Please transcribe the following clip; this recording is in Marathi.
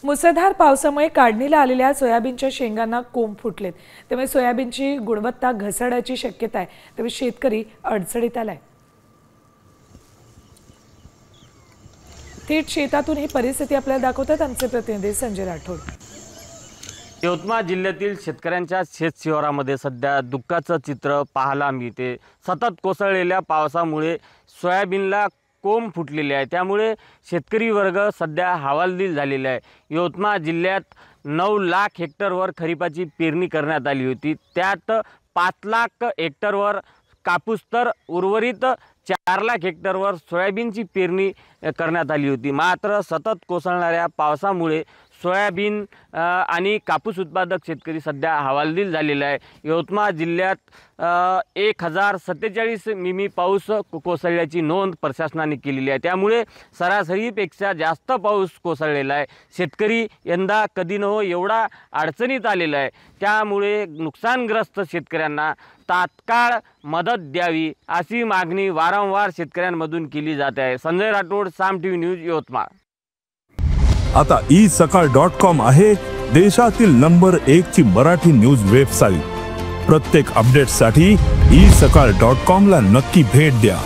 मुसळधार पावसामुळे काढणीला आलेल्या सोयाबीनच्या शेंगांना कोंब फुटलेत, त्यामुळे सोयाबीनची गुणवत्ता घसरण्याची शक्यता आहे. त्यामुळे शेतकरी अडचणीत आलाय. थेट शेतातून ही परिस्थिती आपल्याला दाखवतात आमचे प्रतिनिधी संजय राठोड. यवतमाळ जिल्ह्यातील शेतकऱ्यांच्या शेतशिवारामध्ये सध्या दुःखाचं चित्र पाहायला मिळते. सतत कोसळलेल्या पावसामुळे सोयाबीनला कोंब फुटलेले आहे. त्यामुळे शेतकरी वर्ग सध्या हवालदिल झालेला आहे. यवतमाळ जिल्ह्यात 9 लाख हेक्टरवर खरीपाची पेरणी करण्यात आली होती. त्यात 5 लाख हेक्टरवर कापूस तर उर्वरित 4 लाख हेक्टरवर सोयाबीनची पेरणी करण्यात आली होती. मात्र सतत कोसळणाऱ्या पावसामुळे सोयाबीन आणि कापूस उत्पादक शेतकरी सध्या हवालदिल झालेला आहे. यवतमाळ जिल्ह्यात 1047 मिमी पाऊस कोसळल्याची नोंद प्रशासनाने केलेली आहे. त्यामुळे सरासरीपेक्षा जास्त पाऊस कोसळलेला आहे. शेतकरी यंदा कधी न हो एवढा अडचणीत आलेला आहे. त्यामुळे नुकसानग्रस्त शेतकऱ्यांना तात्काळ मदत द्यावी अशी मागणी वारंवार शेतकऱ्यांमधून केली जात आहे. संजय राठोड, साम टीव्ही न्यूज, यवतमाळ. आता isakal.com आहे देशातील नंबर 1 ची मराठी न्यूज वेबसाईट. प्रत्येक अपडेटसाठी isakal.com ला नक्की भेट द्या.